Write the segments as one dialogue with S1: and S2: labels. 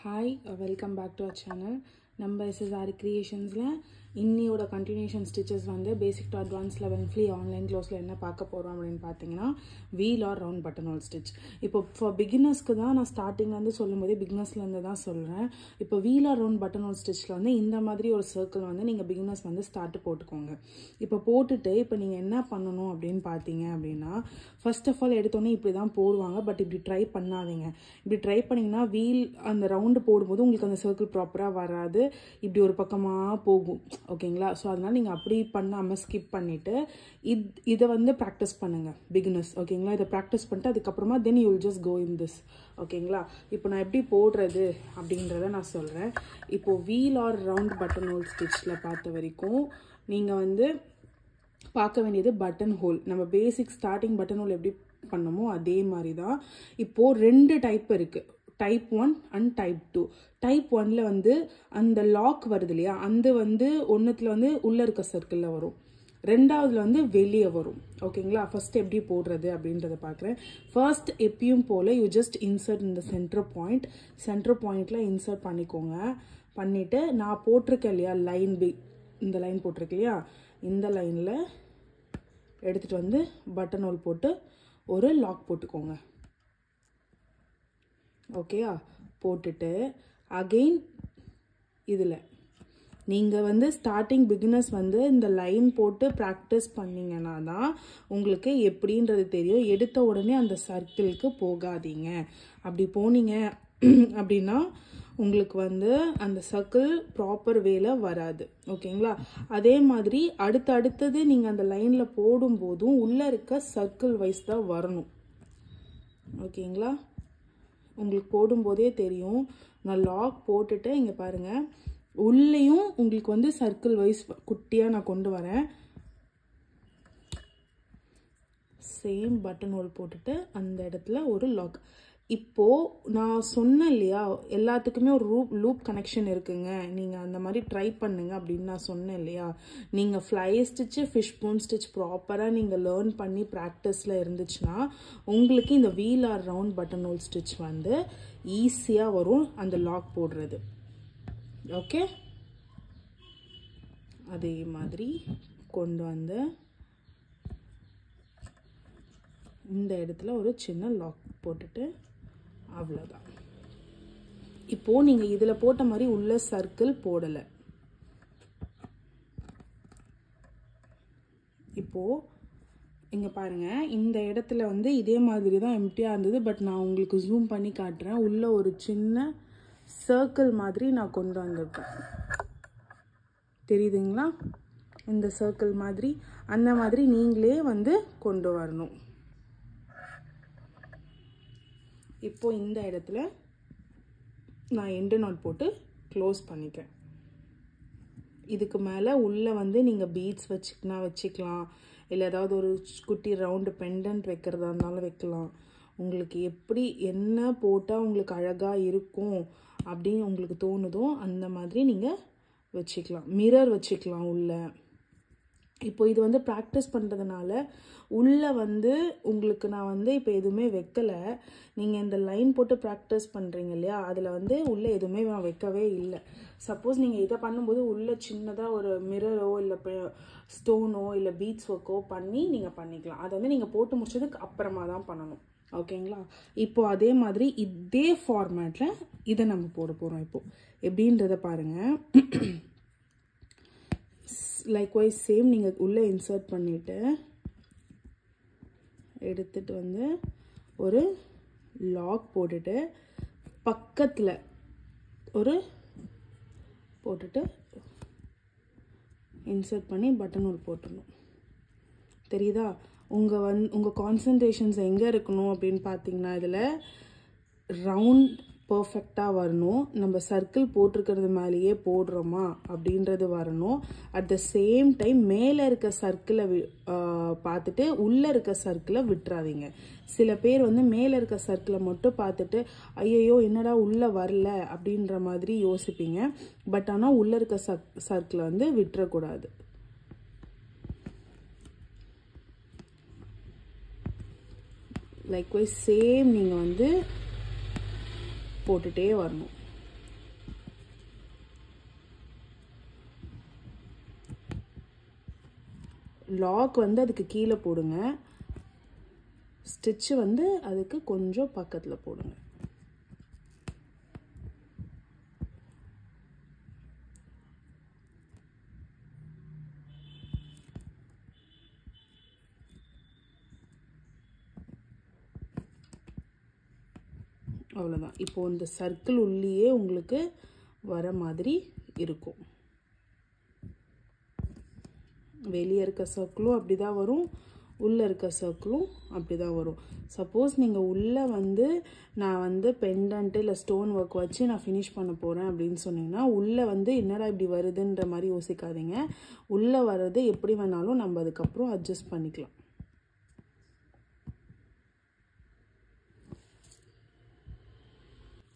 S1: Hi, welcome back to our channel. நம்ம SSR Creationsல இன்னியோட continuation stitches வந்து basic to advanced level free online closely என்ன பார்க்க போறோம் அப்படினு பாத்தீங்கன்னா wheel or round buttonhole stitch. இப்போ for beginnersக்கு தான் நான் ஸ்டார்டிங்ல இருந்து சொல்லும்போது beginnersல இருந்து தான் சொல்றேன். இப்போ wheel or round buttonhole stitchல வந்து இந்த மாதிரி ஒரு circle வந்து நீங்க beginners வந்து ஸ்டார்ட் போட்டுக்கோங்க. இப்போ போட்டுட்டு இப்போ நீங்க என்ன பண்ணனும் அப்படினு பாத்தீங்க அப்படினா first of all எடுத்தோனே இப்படி தான் போடுவாங்க. பட் இப்படி ட்ரை பண்ணாதீங்க. இப்படி ட்ரை பண்ணீங்கன்னா wheel அந்த ரவுண்ட் போடும்போது உங்களுக்கு அந்த circle ப்ராப்பரா வராது. இப்படி ஒரு பக்கமா போகும். ஓகேங்களா? சோ அதனால நீங்க அப்படி பண்ணாம ஸ்கிப் பண்ணிட்டு இத வந்து பிராக்டீஸ் பண்ணுங்க beginners. ஓகேங்களா? இத பிராக்டீஸ் பண்ணிட்டு அதுக்கு அப்புறமா then you will just go in this. ஓகேங்களா? இப்போ நான் எப்படி போடுறது அப்படிங்கறத நான் சொல்றேன். இப்போ wheel or round buttonhole stitchல பார்த்த வரைக்கும் நீங்க வந்து பார்க்க வேண்டியது பட்டன் ஹோல். நம்ம பேசிக் ஸ்டார்டிங் பட்டன் ஹோல் எப்படி பண்ணோமோ அதே மாதிரி தான். இப்போ ரெண்டு டைப் இருக்கு. Type 1 and type 2. டைப் 1ல வந்து அந்த லாக் வருது இல்லையா, அந்த வந்து ஒன்னுத்துல வந்து உள்ள இருக்க சர்க்கிள்ல வரும், ரெண்டாவதுல வந்து வெளியே வரும். ஓகேங்களா? ஃபர்ஸ்ட் எப்படி போடுறது அப்படின்றத பார்க்குறேன். ஃபர்ஸ்ட் எப்பயும் போல யூ ஜஸ்ட் இன்சர்ட் இந்த சென்டர் பாயிண்ட். சென்டர் பாயிண்ட்ல இன்சர்ட் பண்ணிக்கோங்க. பண்ணிட்டு நான் போட்டிருக்கேன் இல்லையா லைன், இந்த லைன் போட்டிருக்கேன் இல்லையா, இந்த லைன்ல எடுத்துட்டு வந்து பட்டன் ஹோல் போட்டு ஒரு லாக் போட்டுக்கோங்க. ஓகேயா? போட்டுட்டு அகைன் இதுல நீங்க வந்து ஸ்டார்டிங் பிகினர்ஸ் வந்து இந்த லைன் போட்டு பிராக்டிஸ் பண்ணீங்கன்னா தான் உங்களுக்கு எப்படின்றது தெரியும். எடுத்த உடனே அந்த சர்க்கிளுக்கு போகாதீங்க. அப்படி போனீங்க அப்படின்னா உங்களுக்கு வந்து அந்த சர்க்கிள் ப்ராப்பர் வேல வராது. ஓகேங்களா? அதே மாதிரி அடுத்தது நீங்க அந்த லைன்ல போடும்போதும் உள்ள இருக்க சர்க்கிள் வைஸ் தான் வரணும். ஓகேங்களா? உங்களுக்கு போடும்போதே தெரியும். நான் லாக் போட்டுட்டு இங்க பாருங்க, உள்ளேயும் உங்களுக்கு வந்து சர்க்கிள் வைஸ் குட்டியா நான் கொண்டு வரேன். சேம் பட்டன் ஹோல் போட்டுட்டு அந்த இடத்துல ஒரு லாக். இப்போ நான் சொன்னேன் இல்லையா எல்லாத்துக்குமே ஒரு லூப் கனெக்ஷன் இருக்குங்க, நீங்க அந்த மாதிரி ட்ரை பண்ணுங்க அப்படின்னு நான் சொன்னேன் இல்லையா. நீங்க fly stitch, fish bone stitch ப்ராப்பரா நீங்க லேர்ன் பண்ணி ப்ராக்டிஸ்ல இருந்துச்சுன்னா உங்களுக்கு இந்த wheel or round button hole stitch வந்து ஈஸியா வரும் அந்த லாக் போடுறது. ஓகே? அதே மாதிரி கொண்டு வந்து இந்த இடத்துல ஒரு சின்ன லாக் போட்டுட்டு அவ்வளவுதான். இப்போ நீங்க இதுல போட்ட மாதிரி உள்ள சர்க்கிள் போடல. இப்போ இங்க பாருங்க, இந்த இடத்துல வந்து இதே மாதிரி தான் எம்டியா இருந்தது. பட் நான் உங்களுக்கு ஜூம் பண்ணி காட்டுறேன். உள்ள ஒரு சின்ன சர்க்கிள் மாதிரி நான் கொண்டு வந்திருக்கேன். தெரியுதுங்களா? இந்த சர்க்கிள் மாதிரி அந்த மாதிரி நீங்களே வந்து கொண்டு வரணும். இப்போ இந்த இடத்துல நான் எண்டு நாட் போட்டு க்ளோஸ் பண்ணிக்கிறேன். இதுக்கு மேலே உள்ள வந்து நீங்கள் பீட்ஸ் வச்சுக்கலாம், இல்லை ஏதாவது ஒரு குட்டி ரவுண்டு பெண்டன்ட் வைக்கிறதா இருந்தாலும் வைக்கலாம். உங்களுக்கு எப்படி என்ன போட்டால் உங்களுக்கு அழகாக இருக்கும் அப்படின்னு உங்களுக்கு தோணுதோ அந்த மாதிரி நீங்கள் வச்சுக்கலாம். மிரர் வச்சுக்கலாம் உள்ள. இப்போ இது வந்து ப்ராக்டிஸ் பண்ணுறதுனால உள்ள வந்து உங்களுக்கு நான் வந்து இப்போ எதுவுமே வைக்கல. நீங்கள் இந்த லைன் போட்டு ப்ராக்டிஸ் பண்ணுறீங்க இல்லையா, அதில் வந்து உள்ள எதுவுமே நான் வைக்கவே இல்லை. சப்போஸ் நீங்கள் இதை பண்ணும்போது உள்ள சின்னதாக ஒரு மிரரோ இல்லை ஸ்டோனோ இல்லை பீட்ஸ் ஒர்க்கோ பண்ணி நீங்கள் பண்ணிக்கலாம். அதை வந்து நீங்கள் போட்டு முடிச்சதுக்கு அப்புறமா தான் பண்ணணும். ஓகேங்களா? இப்போ அதே மாதிரி இதே ஃபார்மேட்டில் இதை நம்ம போட போகிறோம். இப்போ எப்படின்றத பாருங்கள். லைக்வைஸ் சேம் நீங்கள் உள்ளே இன்சர்ட் பண்ணிவிட்டு எடுத்துட்டு வந்து ஒரு லாக் போட்டுட்டு பக்கத்தில் ஒரு போட்டுட்டு இன்சர்ட் பண்ணி பட்டன் ஹோல் போட்டுடணும். தெரியுதா? உங்கள் கான்சன்ட்ரேஷன்ஸ் எங்கே இருக்கணும் அப்படின்னு பார்த்தீங்கன்னா இதில் ரவுண்ட் பர்ஃபெக்டாக வரணும். நம்ம சர்க்கிள் போட்டிருக்கிறது மேலேயே போடுறோமா அப்படின்றது வரணும். அட் த சேம் டைம் மேலே இருக்க சர்க்கிளை பார்த்துட்டு உள்ளே இருக்க சர்க்கிளை விட்டுறாதீங்க. சில பேர் வந்து மேலே இருக்க சர்க்கிளை மட்டும் பார்த்துட்டு ஐயோ என்னடா உள்ளே வரல அப்படின்ற மாதிரி யோசிப்பீங்க. பட் ஆனால் உள்ளே இருக்க சர்க்கிளை வந்து விட்டுறக்கூடாது. லைக்வைஸ் சேம் நீங்கள் வந்து போட்டுட்டே வரணும். லாக் வந்து அதுக்கு கீழே போடுங்க, ஸ்டிச்சு வந்து அதுக்கு கொஞ்சம் பக்கத்தில் போடுங்க. அவ்வளோதான். இப்போ இந்த சர்க்கிள் உள்ளேயே உங்களுக்கு வர மாதிரி இருக்கும். வெளியே இருக்க சர்க்கிளும் அப்படி தான் வரும், உள்ளே இருக்க சர்க்கிளும் அப்படி தான் வரும். சப்போஸ் நீங்கள் உள்ளே வந்து நான் வந்து பெண்டன்ட்டு இல்லை ஸ்டோன் ஒர்க் வச்சு நான் ஃபினிஷ் பண்ண போகிறேன் அப்படின்னு சொன்னீங்கன்னா, உள்ளே வந்து என்னடா இப்படி வருதுன்ற மாதிரி யோசிக்காதீங்க. உள்ளே வர்றது எப்படி வேணாலும் நம்ம அதுக்கப்புறம் அட்ஜஸ்ட் பண்ணிக்கலாம்.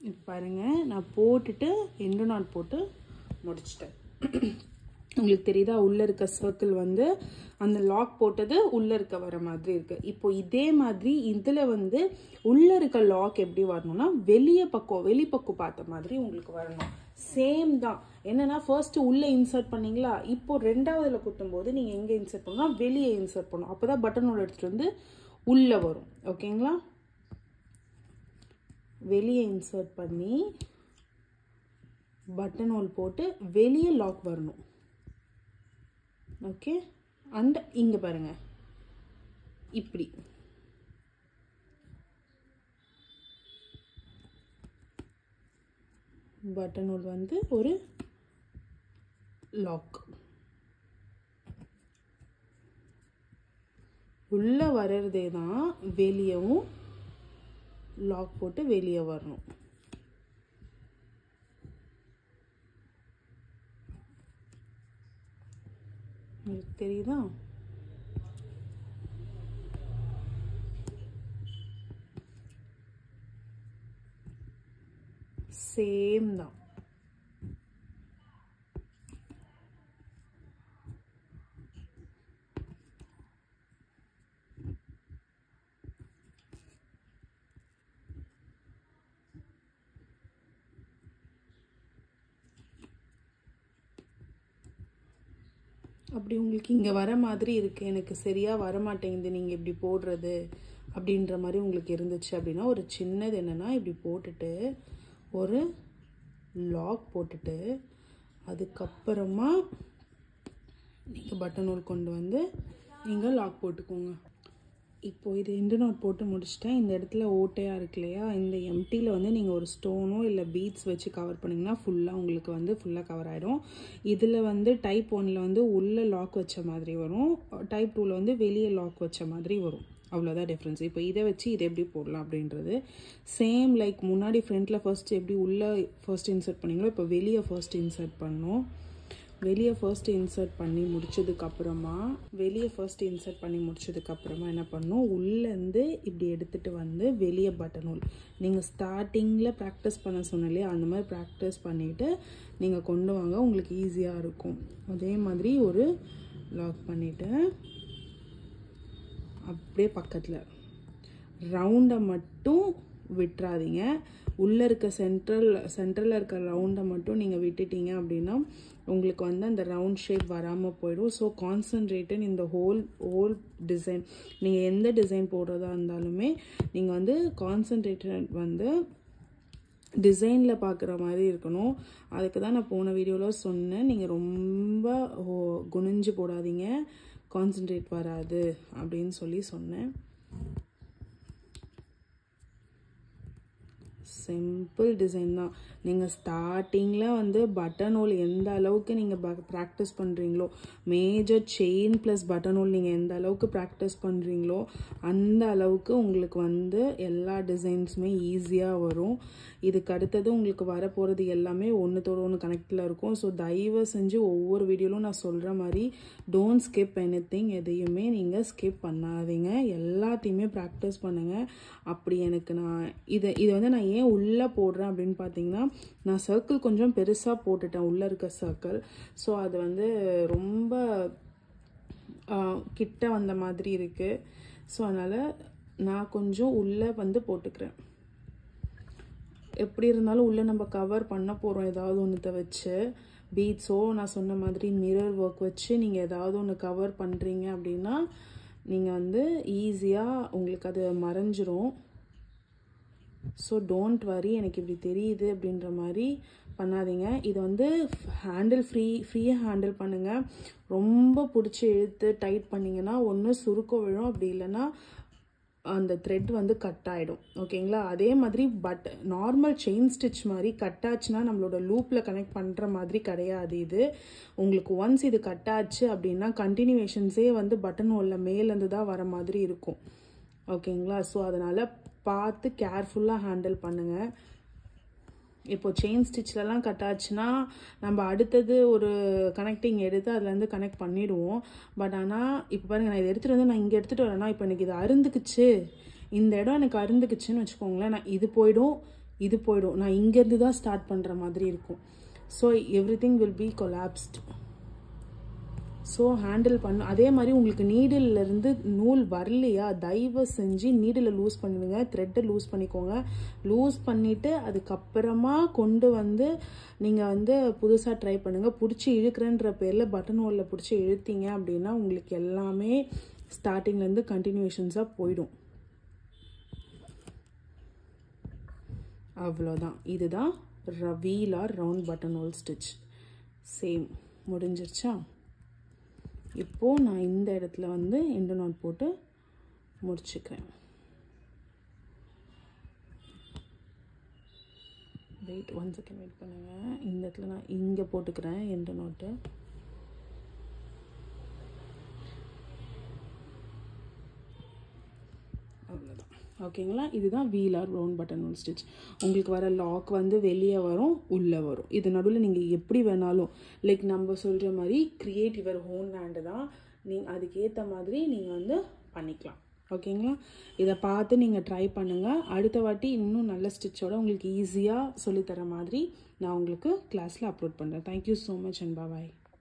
S1: இப்போ பாருங்கள், நான் போட்டுட்டு எண்டு நாட் போட்டு முடிச்சிட்டேன். உங்களுக்கு தெரியுதா, உள்ளே இருக்க சர்க்கிள் வந்து அந்த லாக் போட்டது உள்ளே இருக்க வர மாதிரி இருக்குது. இப்போ இதே மாதிரி இதில் வந்து உள்ளே இருக்க லாக் எப்படி வரணும்னா வெளிப்பக்கம் பார்த்த மாதிரி உங்களுக்கு வரணும். சேம் தான். என்னன்னா ஃபர்ஸ்ட்டு உள்ளே இன்சர்ட் பண்ணிங்களா, இப்போ ரெண்டாவதுல குத்தும்போது நீங்கள் எங்கே இன்சர்ட் பண்ணணும்னா வெளியே இன்சர்ட் பண்ணணும். அப்போ தான் பட்டன் ஹோல் எடுத்துகிட்டு வந்து உள்ளே வரும். ஓகேங்களா? வெளியே இன்சர்ட் பண்ணி பட்டன் ஹோல் போட்டு வெளியே லாக் வரணும். ஓகே, அண்ட் இங்கே பாருங்கள், இப்படி பட்டன் ஹோல் வந்து ஒரு லாக் உள்ள வர்றதே தான் வெளியவும் லாக் போட்டு வெளியே வரணும். உங்களுக்கு தெரியுதா? சேம் தான். அப்படி உங்களுக்கு இங்கே வர மாதிரி இருக்குது, எனக்கு சரியாக வர மாட்டேங்குது நீங்கள் இப்படி போடுறது அப்படின்ற மாதிரி உங்களுக்கு இருந்துச்சு அப்படின்னா, ஒரு சின்னது என்னென்னா இப்படி போட்டுட்டு ஒரு லாக் போட்டுட்டு அதுக்கப்புறமா நீங்கள் பட்டன் ஹோல் கொண்டு வந்து நீங்கள் லாக் போட்டுக்கோங்க. இப்போது இது எண்டு நாட் போட்டு முடிச்சிட்டேன். இந்த இடத்துல ஓட்டையாக இருக்கு இல்லையா, இந்த எம்டியில் வந்து நீங்கள் ஒரு ஸ்டோனோ இல்லை பீட்ஸ் வச்சு கவர் பண்ணிங்கன்னா ஃபுல்லாக உங்களுக்கு வந்து ஃபுல்லாக கவர் ஆகிடும். இதில் வந்து டைப் 1ல் வந்து உள்ளே லாக் வச்ச மாதிரி வரும், டைப் 2ல் வந்து வெளியே லாக் வச்ச மாதிரி வரும். அவ்வளோதான் டிஃப்ரென்ஸ். இப்போ இதை வச்சு இதை எப்படி போடலாம் அப்படின்றது சேம். லைக் முன்னாடி ஃப்ரண்ட்டில் ஃபர்ஸ்ட் எப்படி உள்ளே ஃபர்ஸ்ட் இன்சர்ட் பண்ணிங்களோ, இப்போ வெளியே ஃபர்ஸ்ட் இன்சர்ட் பண்ணணும். வெளியே ஃபர்ஸ்ட் இன்சர்ட் பண்ணி முடிச்சதுக்கப்புறமா என்ன பண்ணணும், உள்ளேருந்து இப்படி எடுத்துகிட்டு வந்து வெளியே பட்டன் ஹோல் நீங்கள் ஸ்டார்டிங்கில் ப்ராக்டிஸ் பண்ண சொன்னாலே அந்த மாதிரி ப்ராக்டிஸ் பண்ணிவிட்டு நீங்கள் கொண்டு வாங்க, உங்களுக்கு ஈஸியாக இருக்கும். அதே மாதிரி ஒரு லாக் பண்ணிவிட்டு அப்படியே பக்கத்தில் ரவுண்டை மட்டும் விட்டுறாதீங்க. உள்ளே இருக்க சென்ட்ரலில் இருக்க ரவுண்டை மட்டும் நீங்கள் விட்டுட்டீங்க அப்படின்னா உங்களுக்கு வந்து அந்த ரவுண்ட் ஷேப் வராமல் போயிடும். ஸோ கான்சன்ட்ரேட்டட் இந்த ஹோல் டிசைன், நீங்கள் எந்த டிசைன் போடுறதா இருந்தாலுமே நீங்கள் வந்து கான்சன்ட்ரேட்டட் வந்து டிசைனில் பார்க்குற மாதிரி இருக்கணும். அதுக்கு தான் நான் போன வீடியோவில் சொன்னேன், நீங்கள் ரொம்ப குனிஞ்சு போடாதீங்க, கான்சன்ட்ரேட் வராது அப்படின்னு சொல்லி சொன்னேன். சிம்பிள் டிசைன் தான். நீங்கள் ஸ்டார்டிங்கில் வந்து பட்டன் ஹோல் எந்த அளவுக்கு நீங்கள் ப்ராக்டிஸ் பண்ணுறீங்களோ, major chain plus button whole நீங்கள் எந்த அளவுக்கு ப்ராக்டிஸ் பண்ணுறீங்களோ அந்த அளவுக்கு உங்களுக்கு வந்து எல்லா டிசைன்ஸுமே ஈஸியாக வரும். இதுக்கு அடுத்தது உங்களுக்கு வரப்போகிறது எல்லாமே ஒன்றுத்தோட ஒன்று கனெக்டில் இருக்கும். ஸோ தயவு செஞ்சு ஒவ்வொரு வீடியோவிலும் நான் சொல்கிற மாதிரி டோன்ட் ஸ்கிப் எனிதிங், எதையுமே நீங்கள் ஸ்கிப் பண்ணாதீங்க, எல்லாத்தையுமே ப்ராக்டிஸ் பண்ணுங்கள். அப்படி எனக்கு நான் இது வந்து நான் ஏன் உள்ளே போடுறேன் அப்படின்னு பார்த்தீங்கன்னா, நான் சர்க்கிள் கொஞ்சம் பெருசாக போட்டுட்டேன் உள்ளே இருக்க சர்க்கிள். ஸோ அது வந்து ரொம்ப கிட்ட வந்த மாதிரி இருக்குது. ஸோ அதனால் நான் கொஞ்சம் உள்ளே வந்து போட்டுக்கிறேன். எப்படி இருந்தாலும் உள்ளே நம்ம கவர் பண்ண போகிறோம் ஏதாவது ஒன்றத்தை வச்சு. பீட்ஸோ நான் சொன்ன மாதிரி மிரர் ஒர்க் வச்சு நீங்கள் ஏதாவது ஒன்று கவர் பண்ணுறீங்க அப்படின்னா நீங்கள் வந்து ஈஸியாக உங்களுக்கு அது மறைஞ்சிரும். ஸோ டோன்ட் வரி, எனக்கு இப்படி தெரியுது அப்படின்ற மாதிரி பண்ணாதீங்க. இது வந்து ஃப்ரீயாக ஹேண்டில் பண்ணுங்கள். ரொம்ப பிடிச்சி இழுத்து டைட் பண்ணிங்கன்னா ஒன்று சுருக்கம் விழும், அப்படி இல்லைன்னா அந்த த்ரெட் வந்து கட் ஆகிடும். ஓகேங்களா? அதே மாதிரி பட் நார்மல் செயின் ஸ்டிச் மாதிரி கட் ஆச்சுன்னா நம்மளோட லூப்பில் கனெக்ட் பண்ணுற மாதிரி கிடையாது இது. உங்களுக்கு ஒன்ஸ் இது கட் ஆச்சு அப்படின்னா கண்டினியூவேஷன்ஸே வந்து பட்டன் ஹோலில் மேலேருந்து தான் வர மாதிரி இருக்கும். ஓகேங்களா? ஸோ அதனால் பார்த்து கேர்ஃபுல்லாக ஹேண்டில் பண்ணுங்கள். இப்போ செயின் ஸ்டிச்லலாம் கட் ஆச்சுன்னா நம்ம அடுத்தது ஒரு கனெக்டிங் எடுத்து அதுலேருந்து கனெக்ட் பண்ணிடுவோம். பட் ஆனால் இப்போ பாருங்கள், நான் இதை எடுத்துகிட்டு வந்து நான் இங்கே எடுத்துகிட்டு வரேன்னா இப்போ எனக்கு இது அருந்துக்குச்சு, இந்த இடம் எனக்கு அருந்துக்குச்சுன்னு வச்சுக்கோங்களேன், நான் இது போயிடும், நான் இங்கேருந்து தான் ஸ்டார்ட் பண்ணுற மாதிரி இருக்கும். So everything will be collapsed. So handle பண்ண அதே மாதிரி உங்களுக்கு நீடிலிருந்து நூல் வரலையா, தயவு செஞ்சு நீடில் லூஸ் பண்ணுவீங்க, த்ரெட்டை லூஸ் பண்ணிக்கோங்க. லூஸ் பண்ணிவிட்டு அதுக்கப்புறமா கொண்டு வந்து நீங்கள் வந்து புதுசாக ட்ரை பண்ணுங்கள். பிடிச்சி இழுக்கிறேன்ற பேரில் பட்டன் ஹோலில் பிடிச்சி இழுத்தீங்க அப்படின்னா உங்களுக்கு எல்லாமே ஸ்டார்டிங்லேருந்து கண்டினியூஷன்ஸாக போயிடும். அவ்வளோதான். இதுதான் wheel or round button hole stitch. Same முடிஞ்சிருச்சா? இப்போது நான் இந்த இடத்துல வந்து எண்டு நாட் போட்டு முடிச்சுக்கிறேன். வெயிட் 1 செகண்ட் வெயிட் பண்ணுங்கள். இந்த இடத்துல நான் இங்கே போட்டுக்கிறேன் எண்டு நாட்டு. அவ்வளோதான். ஓகேங்களா? இதுதான் wheel or round button hole stitch. உங்களுக்கு வர லாக் வந்து வெளியே வரும், உள்ளே வரும். இது நடுவில் நீங்கள் எப்படி வேணாலும் லைக் நம்ம சொல்கிற மாதிரி கிரியேட் யுவர் ஓன் ஹேண்டு தான். நீங்கள் அதுக்கேற்ற மாதிரி நீங்கள் வந்து பண்ணிக்கலாம். ஓகேங்களா? இதை பார்த்து நீங்கள் ட்ரை பண்ணுங்கள். அடுத்த வாட்டி இன்னும் நல்ல ஸ்டிச்சோட உங்களுக்கு ஈஸியாக சொல்லித்தர மாதிரி நான் உங்களுக்கு கிளாஸில் அப்லோட் பண்ணுறேன். Thank you so much and bye.